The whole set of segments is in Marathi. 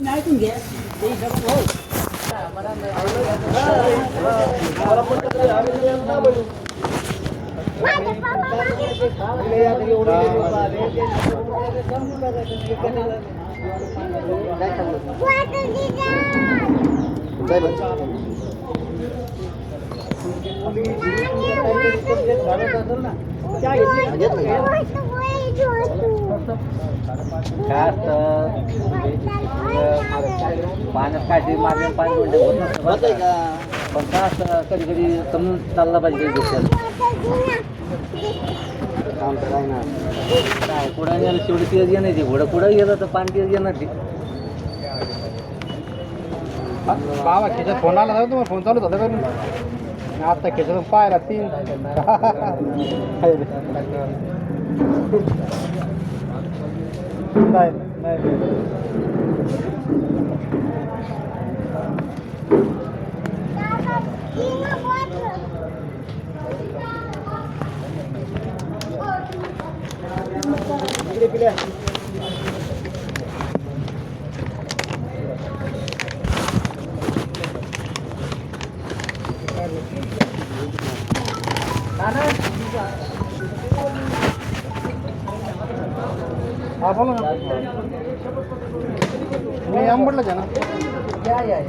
ऐकून घ्या पाण्यात काय मारले पाणी होत नसतं का पण का असं कधी कधी समजून चालला पाहिजे काही गोष्टी काय कुठं गेलं शेवटी तेच येणार ते घोडं कुठं गेलं तर पाणी तेच येणार ते बाबा खिच्यात फोन आला तुम्हाला फोन चालूच होता करून आता खिच्यातून पाहिला 3 नाही नाही हा बोला ना मी आंबडलाच आहे ना या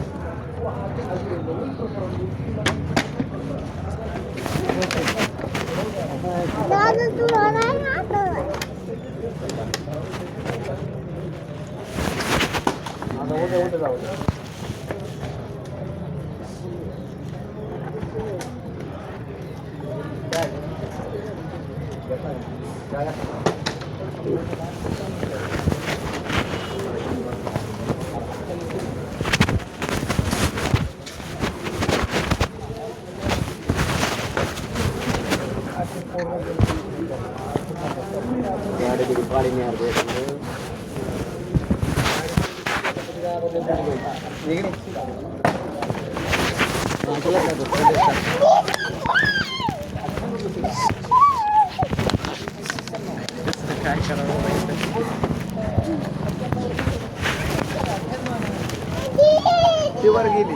ती वर गेली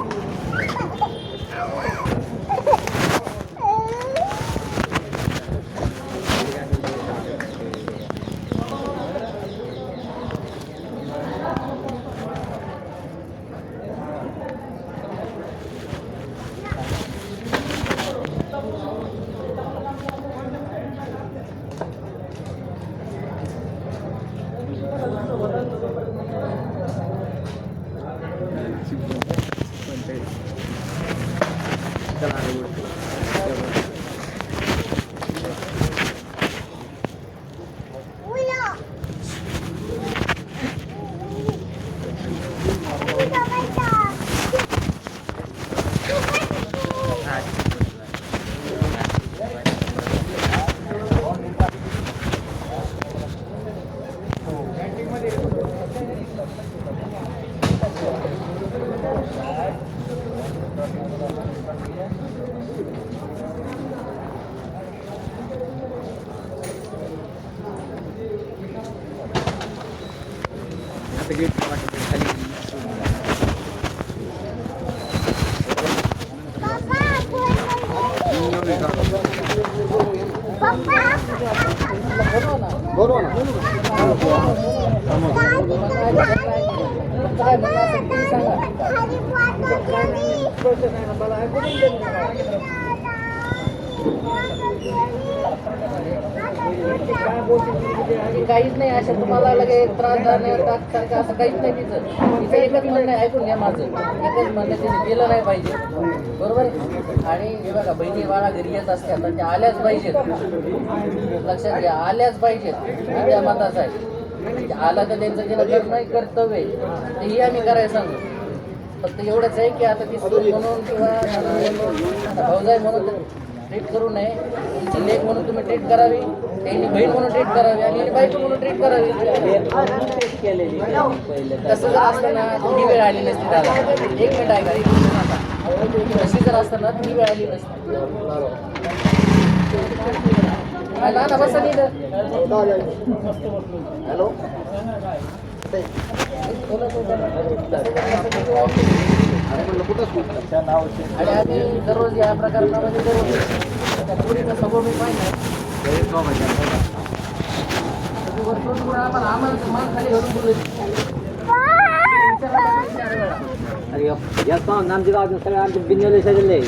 काहीच नाही अशा तुम्हाला लगेच त्रास सारखं असं काहीच नाही तिचं एकच म्हणणं आहे ऐकून घ्या माझं एकच म्हणणं तिने केलं नाही पाहिजे बरोबर आणि हे बघा बहिणी बाळा घरी येत असतात तर त्या आल्याच पाहिजेत लक्षात घ्या आल्याच पाहिजेत त्या मताचं आहे आला तर त्यांचं जे करणं कर्तव्य आहे तेही आम्ही करायला सांगू फक्त एवढंच आहे की आता ती सून म्हणून किंवा भाऊजाई म्हणून ट्रीट करू नये तुमची लेख म्हणून तुम्ही ट्रीट करावी त्यांनी बहीण म्हणून ट्रीट करावी आणि बायको म्हणून ट्रीट करावी तसं जर असताना ती वेळ आली नसती दादा 1 मिनिट आहे का तशी जर असताना ती वेळ आली नसती ना बसा नाही हॅलो बोलत होता ना. तसं काही आणि आम्ही दररोज या प्रकरणामध्ये दररोज त्या पोरीचा स्वभाव मी पाहिला वर्षभर आम्हाला मान खाली घालून बोलायची. या पाहून आमचे गावात सगळे आमचे बिन्याले सजले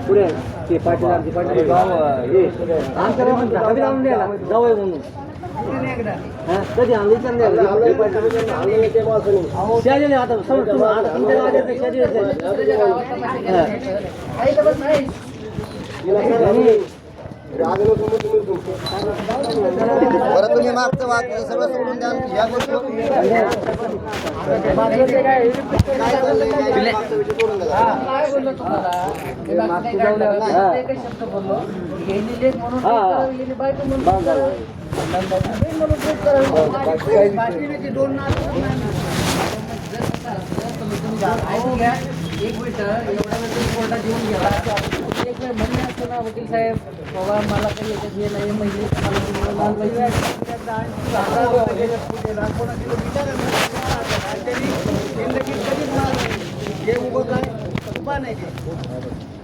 पुढे ते पाटील आमचे पाटील आमच्या गावात हवी लावून द्यायला जावय म्हणून कधी आम्ही आता समज तुमच्या बरं तुम्ही मागचं वाद सगळं सोडून द्या या गोष्टी काय बोललो तुम्हाला शब्द बोललो यांनी लेख म्हणून बायको म्हणून एक मिनिट एवढा वेळ तुम्ही कोर्टात येऊन गेला एक वेळ म्हणणे असतं ना वकील साहेब बाबा मला काही याच्यात हे नाही म्हणजे मला तुम्हाला लहान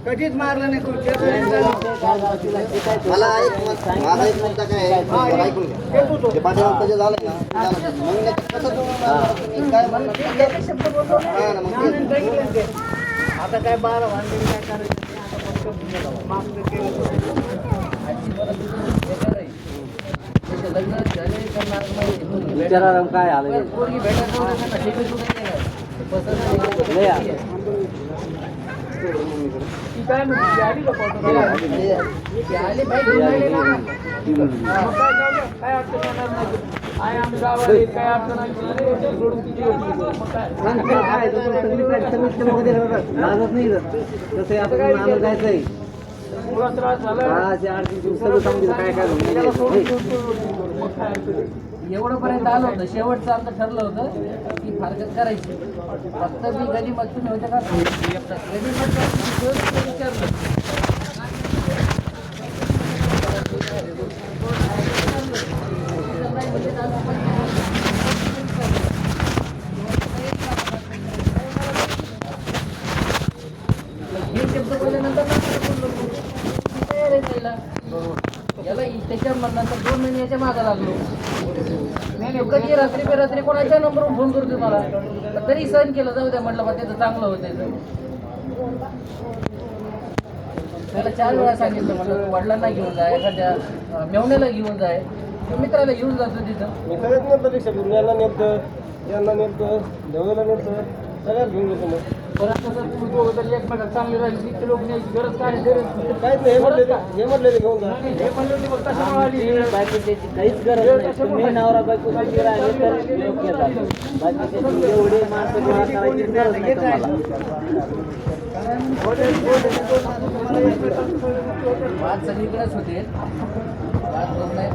कधीच मारलं नाही मला माझा एक मुद्दा काय आहे ऐकून घ्या ते पाठीमागचं झालं ना मग कसं तुम्ही काय म्हणलं शब्द बोललो हा ना मग आता काय 12 वाजले काय करायचं लग्न झाले करणार नाही विचारा काय आलं पोरगी काय म्हणते आली का फोटो आले पाहिजे काय अडचण येणार नाही आहे आम्ही गावाला काय अडचण आली सोडून किती तसं आपण जायचंय मुला त्रास झाला एवढं पर्यंत आलं होतं शेवटचं आमचं ठरलं होतं की फारकत करायची फक्त मी गणिमत तुम्ही होते का गणिमत विचारलं हे शब्द बोलल्यानंतर तयार आहे त्याला याला त्याच्या नंतर 2 महिने याच्या मागं लागलो नाही कधी रात्री बेरात्री कोणाच्या नंबरवर फोन करतो मला पण तरी सहन केलं जाऊ द्या म्हटलं बा त्याचं चांगलं होतं त्याला 4 वेळा सांगितलं म्हटलं वडिलांना घेऊन जाय एखाद्या मेवण्याला घेऊन जाय मित्राला घेऊन जातो तिथं मी खरंच नेमतं रिक्षा घेऊन याला नेमतं यांना नेमतं देवाला नेमतं सगळ्यात घेऊन घेतो मग परत कसं तुम्ही दोघं जर एकमेकात चांगली राहिली इतके लोक न्यायची गरज काय काहीच नाही हे म्हटले घेऊन जा हे म्हणले ते फक्त आली काहीच गरज नाही तुम्ही नवरा बायको राहिले तर योग्य झालं बाकीचे एवढे माणसं गोळा करायची गरज नाही तुम्हाला वाद सगळीकडेच होते वाद होत नाही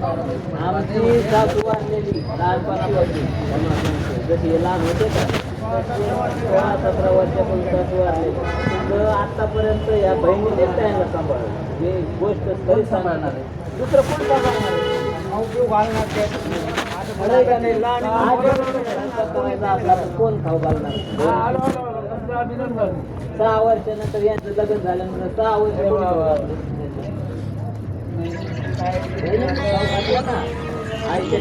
आमची सासू वाढलेली लहानपणापासून जशी हे लहान होते का 16-17 वर्षापासून सासू वाढले तर आतापर्यंत या बहिणीनेच त्यांना सांभाळलं ही गोष्ट तरी सांभाळणार आहे दुसरं कोण सांभाळणार आहे उपयोग घालणार ते खरं का नाही लहान आपला कोण खाऊ घालणार 6 वर्षानंतर यांचं लग्न झाल्यानंतर 6 वर्ष आईच्या